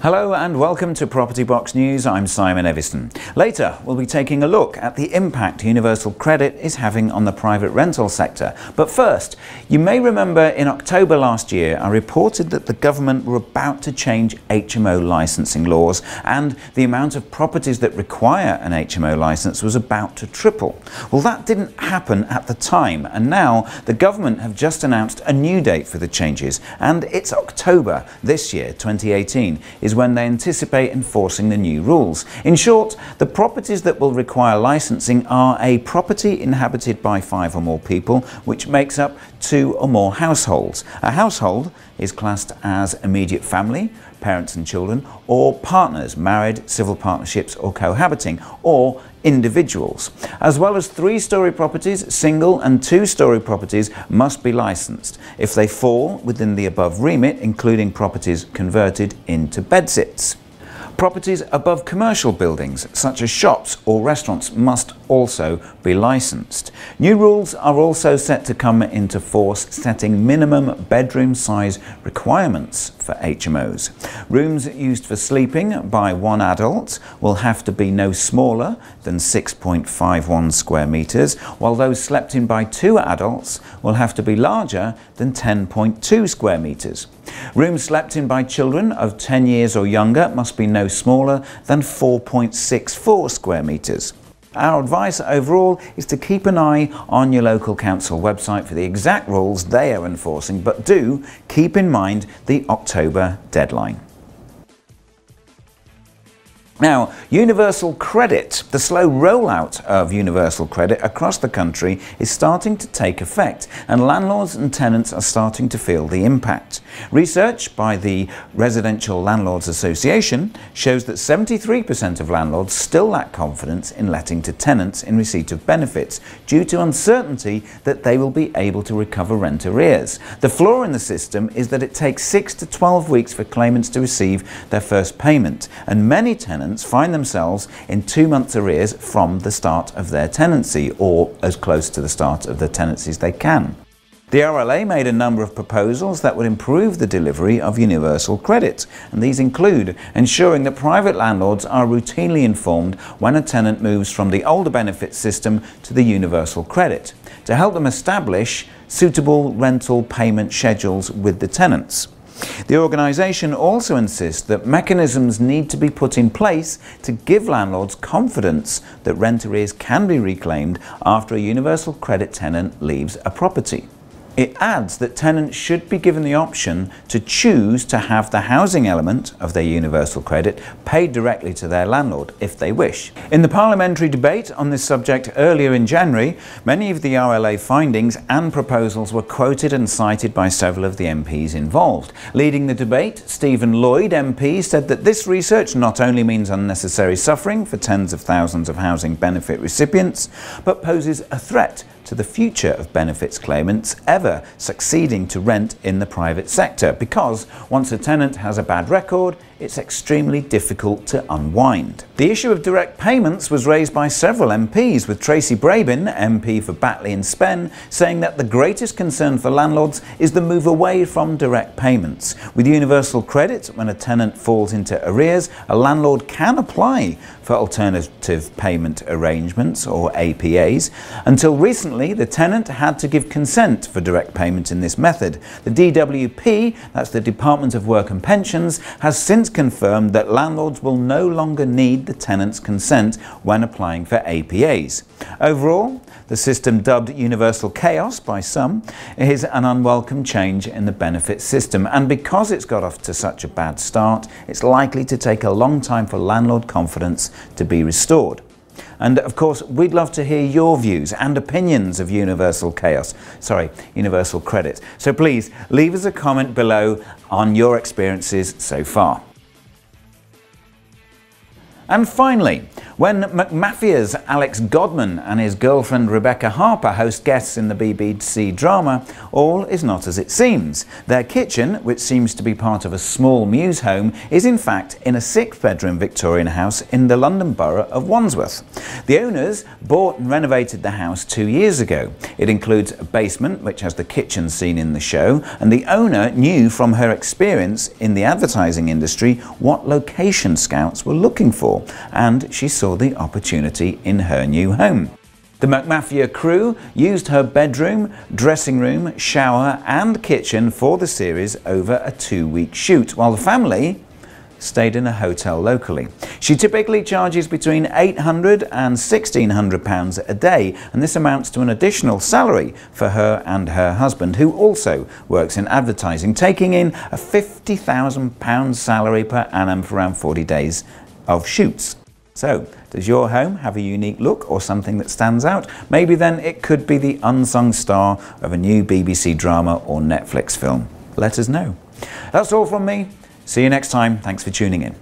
Hello and welcome to Property Box News. I'm Simon Evison. Later, we'll be taking a look at the impact universal credit is having on the private rental sector. But first, you may remember in October last year, I reported that the government were about to change HMO licensing laws and the amount of properties that require an HMO license was about to triple. Well, that didn't happen at the time, and now the government have just announced a new date for the changes, and it's October this year, 2018, is when they anticipate enforcing the new rules. In short, the properties that will require licensing are a property inhabited by 5 or more people, which makes up 2 or more households. A household is classed as immediate family, parents and children, or partners, married, civil partnerships, or cohabiting, or individuals. As well as 3-storey properties, single and 2-storey properties must be licensed if they fall within the above remit, including properties converted into bedsits. Properties above commercial buildings, such as shops or restaurants, must also be licensed. New rules are also set to come into force, setting minimum bedroom size requirements for HMOs. Rooms used for sleeping by 1 adult will have to be no smaller than 6.51 square metres, while those slept in by 2 adults will have to be larger than 10.2 square metres. Rooms slept in by children of 10 years or younger must be no smaller than 4.64 square metres. Our advice overall is to keep an eye on your local council website for the exact rules they are enforcing, but do keep in mind the October deadline. Now, universal credit, the slow rollout of universal credit across the country is starting to take effect, and landlords and tenants are starting to feel the impact. Research by the Residential Landlords Association shows that 73% of landlords still lack confidence in letting to tenants in receipt of benefits due to uncertainty that they will be able to recover rent arrears. The flaw in the system is that it takes 6 to 12 weeks for claimants to receive their first payment, and many tenants find themselves in 2 months arrears from the start of their tenancy, or as close to the start of their tenancy as they can. The RLA made a number of proposals that would improve the delivery of universal credit, and these include ensuring that private landlords are routinely informed when a tenant moves from the older benefit system to the universal credit, to help them establish suitable rental payment schedules with the tenants. The organisation also insists that mechanisms need to be put in place to give landlords confidence that rent arrears can be reclaimed after a universal credit tenant leaves a property. It adds that tenants should be given the option to choose to have the housing element of their universal credit paid directly to their landlord if they wish. In the parliamentary debate on this subject earlier in January, many of the RLA findings and proposals were quoted and cited by several of the MPs involved. Leading the debate, Stephen Lloyd MP said that this research not only means unnecessary suffering for tens of thousands of housing benefit recipients, but poses a threat to the future of benefits claimants ever succeeding to rent in the private sector, because once a tenant has a bad record, it's extremely difficult to unwind. The issue of direct payments was raised by several MPs, with Tracy Brabin, MP for Batley and Spen, saying that the greatest concern for landlords is the move away from direct payments. With universal credit, when a tenant falls into arrears, a landlord can apply for alternative payment arrangements, or APAs. Until recently, the tenant had to give consent for direct payment in this method. The DWP, that's the Department of Work and Pensions, has since confirmed that landlords will no longer need the tenant's consent when applying for APAs. Overall, the system, dubbed universal chaos by some, is an unwelcome change in the benefit system, and because it's got off to such a bad start, it's likely to take a long time for landlord confidence to be restored. And of course, we'd love to hear your views and opinions of universal credit. So please leave us a comment below on your experiences so far. And finally, when McMafia's Alex Godman and his girlfriend Rebecca Harper host guests in the BBC drama, all is not as it seems. Their kitchen, which seems to be part of a small mews home, is in fact in a 6-bedroom Victorian house in the London borough of Wandsworth. The owners bought and renovated the house 2 years ago. It includes a basement, which has the kitchen seen in the show, and the owner knew from her experience in the advertising industry what location scouts were looking for, and she saw the opportunity in her new home. The McMafia crew used her bedroom, dressing room, shower and kitchen for the series over a 2-week shoot, while the family stayed in a hotel locally. She typically charges between £800 and £1,600 a day, and this amounts to an additional salary for her and her husband, who also works in advertising, taking in a £50,000 salary per annum for around 40 days of shoots. So, does your home have a unique look or something that stands out? Maybe then it could be the unsung star of a new BBC drama or Netflix film. Let us know. That's all from me. See you next time. Thanks for tuning in.